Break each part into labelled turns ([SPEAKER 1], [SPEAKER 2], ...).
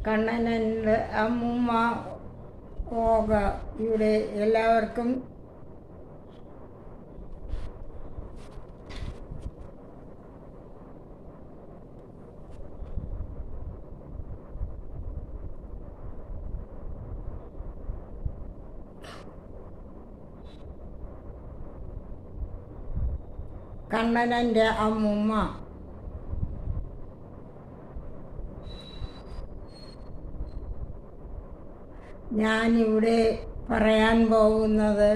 [SPEAKER 1] കണ്ണനൻ്റെ അമ്മൂമ്മ ഓക ഇവിടെ എല്ലാവർക്കും കണ്ണനൻ്റെ അമ്മൂമ്മ ഞാനിവിടെ പറയാൻ പോകുന്നത്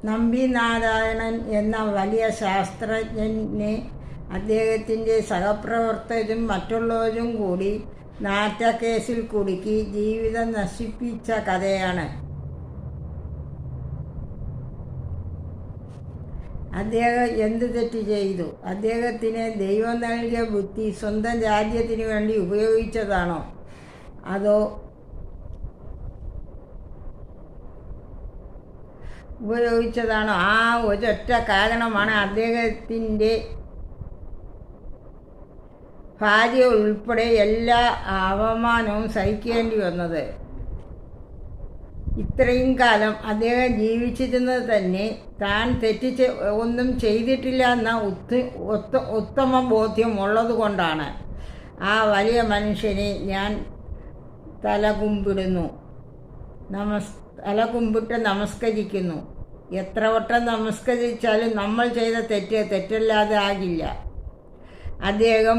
[SPEAKER 1] നമ്പി നാരായണൻ എന്ന വലിയ ശാസ്ത്രജ്ഞനെ അദ്ദേഹത്തിൻ്റെ സഹപ്രവർത്തകരും മറ്റുള്ളവരും കൂടി നാറ്റക്കേസിൽ കുടുക്കി ജീവിതം നശിപ്പിച്ച കഥയാണ്. അദ്ദേഹം എന്ത് തെറ്റ് ചെയ്തു? അദ്ദേഹത്തിന് ദൈവം നൽകിയ ബുദ്ധി സ്വന്തം രാജ്യത്തിന് വേണ്ടി ഉപയോഗിച്ചതാണോ? ആ ഒരൊറ്റ കാരണമാണ് അദ്ദേഹത്തിൻ്റെ ഭാര്യ ഉൾപ്പെടെ എല്ലാ അവമാനവും സഹിക്കേണ്ടി വന്നത്. ഇത്രയും കാലം അദ്ദേഹം ജീവിച്ചിരുന്നത് തന്നെ താൻ ഒന്നും ചെയ്തിട്ടില്ല എന്ന ഉത്തമ ബോധ്യം ഉള്ളതുകൊണ്ടാണ്. ആ വലിയ മനുഷ്യനെ ഞാൻ തലകുമ്പിട്ട് നമസ്കരിക്കുന്നു. എത്ര വട്ടം നമസ്കരിച്ചാലും നമ്മൾ ചെയ്ത തെറ്റല്ലാതെ ആകില്ല. അദ്ദേഹം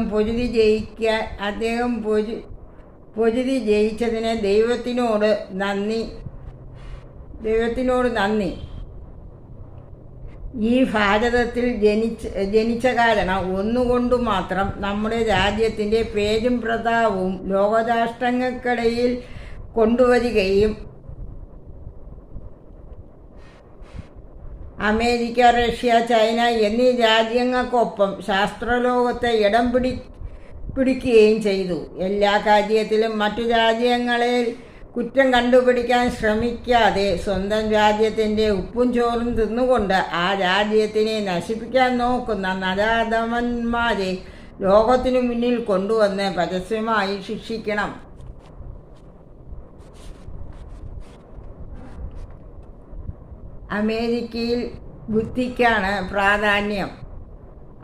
[SPEAKER 1] പൊരുതി ജയിച്ചതിന് ദൈവത്തിനോട് നന്ദി. ഈ ഭാരതത്തിൽ ജനിച്ച കാരണം ഒന്നുകൊണ്ടു മാത്രം നമ്മുടെ രാജ്യത്തിൻ്റെ പേരും പ്രതാപവും ലോകരാഷ്ട്രങ്ങൾക്കിടയിൽ കൊണ്ടുവരികയും അമേരിക്ക, റഷ്യ, ചൈന എന്നീ രാജ്യങ്ങൾക്കൊപ്പം ശാസ്ത്രലോകത്തെ ഇടം പിടിക്കുകയും ചെയ്തു. എല്ലാ കാര്യത്തിലും മറ്റു രാജ്യങ്ങളെ കുറ്റം കണ്ടുപിടിക്കാൻ ശ്രമിക്കാതെ സ്വന്തം രാജ്യത്തിൻ്റെ ഉപ്പും ചോറും തിന്നുകൊണ്ട് ആ രാജ്യത്തിനെ നശിപ്പിക്കാൻ നോക്കുന്ന നരാധമന്മാരെ ലോകത്തിനു മുന്നിൽ കൊണ്ടുവന്ന് പരസ്യമായി ശിക്ഷിക്കണം. അമേരിക്കയിൽ ബുദ്ധിക്കാണ് പ്രാധാന്യം,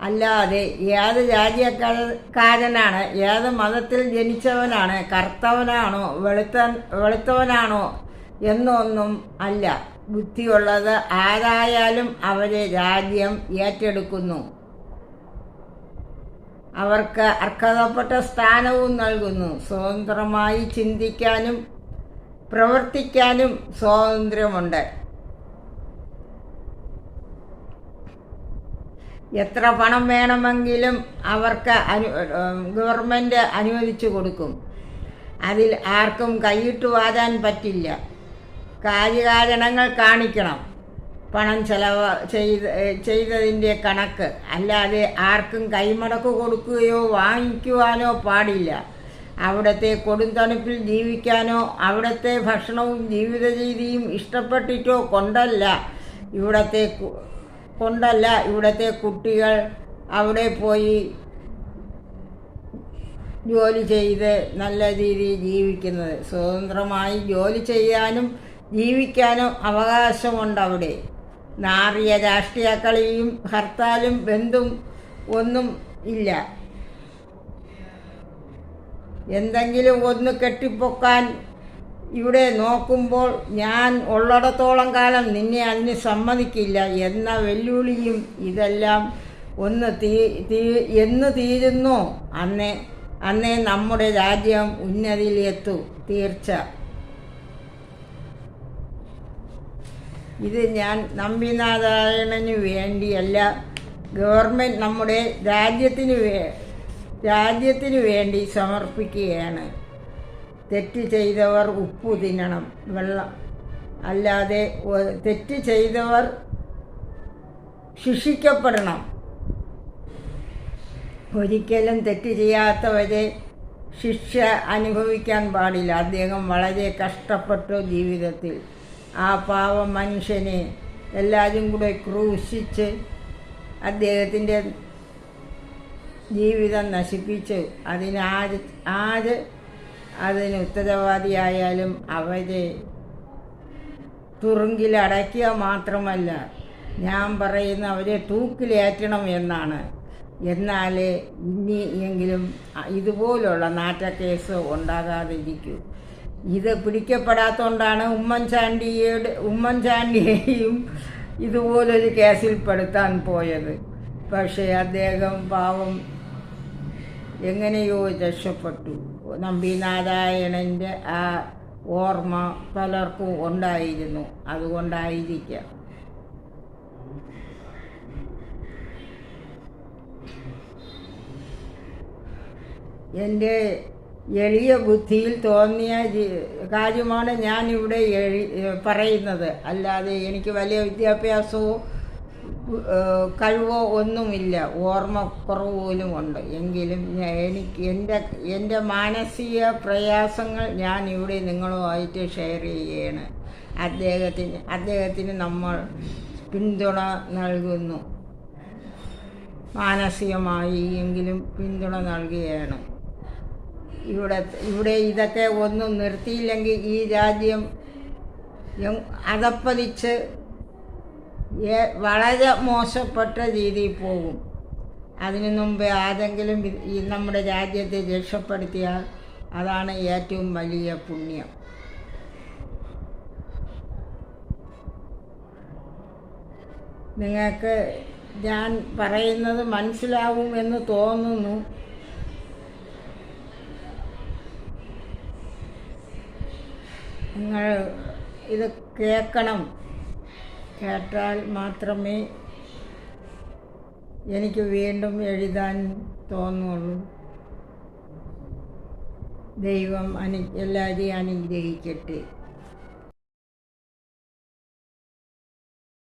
[SPEAKER 1] അല്ലാതെ ഏത് രാജ്യക്കാരനാണ്, ഏത് മതത്തിൽ ജനിച്ചവനാണ്, കറുത്തവനാണോ വെളുത്തവനാണോ എന്നൊന്നും അല്ല. ബുദ്ധിയുള്ളത് ആരായാലും അവരെ രാജ്യം ഏറ്റെടുക്കുന്നു. അവർക്ക് അർഹതപ്പെട്ട സ്ഥാനവും നൽകുന്നു. സ്വതന്ത്രമായി ചിന്തിക്കാനും പ്രവർത്തിക്കാനും സ്വാതന്ത്ര്യമുണ്ട്. എത്ര പണം വേണമെങ്കിലും അവർക്ക് ഗവൺമെൻറ് അനുവദിച്ചു കൊടുക്കും. അതിൽ ആർക്കും കൈയിട്ട് വാരാൻ പറ്റില്ല. കാര്യകാരണങ്ങൾ കാണിക്കണം, പണം ചെയ്തതിൻ്റെ കണക്ക്. അല്ലാതെ ആർക്കും കൈമടക്ക് കൊടുക്കുകയോ വാങ്ങിക്കുവാനോ പാടില്ല. അവിടുത്തെ കൊടുംതണുപ്പിൽ ജീവിക്കാനോ അവിടുത്തെ ഭക്ഷണവും ജീവിത രീതിയും ഇഷ്ടപ്പെട്ടിട്ടോ കൊണ്ടല്ല ഇവിടുത്തെ കുട്ടികൾ അവിടെ പോയി ജോലി ചെയ്ത് നല്ല രീതിയിൽ ജീവിക്കുന്നത്. സ്വതന്ത്രമായി ജോലി ചെയ്യാനും ജീവിക്കാനും അവകാശമുണ്ട് അവിടെ. നാറിയ രാഷ്ട്രീയ കളിയും ഹർത്താലും ബന്ധും ഒന്നും ഇല്ല. എന്തെങ്കിലും ഒന്ന് കെട്ടിപ്പൊക്കാൻ ഇവിടെ നോക്കുമ്പോൾ ഞാൻ ഉള്ളിടത്തോളം കാലം നിന്നെ അതിന് സമ്മതിക്കില്ല എന്ന വെല്ലുവിളിയും ഇതെല്ലാം എന്ന് തീരുന്നോ അന്നേ നമ്മുടെ രാജ്യം ഉന്നതിയിലെത്തൂ, തീർച്ച. ഇത് ഞാൻ നമ്പി നാരായണന് വേണ്ടിയല്ല, ഗവൺമെൻറ് നമ്മുടെ രാജ്യത്തിന് വേണ്ടി സമർപ്പിക്കുകയാണ്. തെറ്റ് ചെയ്തവർ ഉപ്പു തിന്നണം, വെള്ളം. അല്ലാതെ തെറ്റ് ചെയ്തവർ ശിക്ഷിക്കപ്പെടണം. ഒരിക്കലും തെറ്റ് ചെയ്യാത്തവരെ ശിക്ഷ അനുഭവിക്കാൻ പാടില്ല. അദ്ദേഹം വളരെ കഷ്ടപ്പെട്ടു ജീവിതത്തിൽ. ആ പാവം മനുഷ്യനെ എല്ലാവരും കൂടെ ക്രൂശിച്ച് അദ്ദേഹത്തിൻ്റെ ജീവിതം നശിപ്പിച്ച് ആര് അതിന് ഉത്തരവാദിയായാലും അവരെ തുറുങ്കിലടയ്ക്കുക മാത്രമല്ല, ഞാൻ പറയുന്ന അവരെ തൂക്കിലേറ്റണം എന്നാണ്. എന്നാലേ ഇനിയെങ്കിലും ഇതുപോലുള്ള നാറ്റക്കേസ് ഉണ്ടാകാതിരിക്കൂ. ഇത് പിടിക്കപ്പെടാത്തതുകൊണ്ടാണ് ഉമ്മൻചാണ്ടിയെയും ഇതുപോലൊരു കേസിൽ പെടുത്താൻ പോയത്. പക്ഷേ അദ്ദേഹം പാവം എങ്ങനെയോ രക്ഷപ്പെട്ടു. നമ്പി നാരായണൻ്റെ ആ ഓർമ്മ പലർക്കും ഉണ്ടായിരുന്നു, അതുകൊണ്ടായിരിക്കാം. എൻ്റെ എളിയ ബുദ്ധിയിൽ തോന്നിയ കാര്യമാണ് ഞാനിവിടെ പറയുന്നത്. അല്ലാതെ എനിക്ക് വലിയ വിദ്യാഭ്യാസമോ കഴിവോ ഒന്നുമില്ല, ഓർമ്മക്കുറവ് പോലും ഉണ്ട്. എങ്കിലും എനിക്ക് എൻ്റെ മാനസിക പ്രയാസങ്ങൾ ഞാൻ ഇവിടെ നിങ്ങളുമായിട്ട് ഷെയർ ചെയ്യുകയാണ്. അദ്ദേഹത്തിന് നമ്മൾ പിന്തുണ നൽകുന്നു, മാനസികമായി എങ്കിലും പിന്തുണ നൽകുകയാണ്. ഇവിടെ ഇതൊക്കെ ഒന്നും നിർത്തിയില്ലെങ്കിൽ ഈ രാജ്യം അധപ്പതിച്ച് വളരെ മോശപ്പെട്ട രീതിയിൽ പോകും. അതിനു മുമ്പേ ആരെങ്കിലും ഈ നമ്മുടെ രാജ്യത്തെ രക്ഷപ്പെടുത്തിയാൽ അതാണ് ഏറ്റവും വലിയ പുണ്യം. നിങ്ങൾക്ക് ഞാൻ പറയുന്നത് മനസ്സിലാവുമെന്ന് തോന്നുന്നു. നിങ്ങൾ ഇത് കേൾക്കണം. കേട്ടാൽ മാത്രമേ എനിക്ക് വീണ്ടും എഴുതാൻ തോന്നുള്ളൂ. ദൈവം എല്ലാവരെയും അനുഗ്രഹിക്കട്ടെ.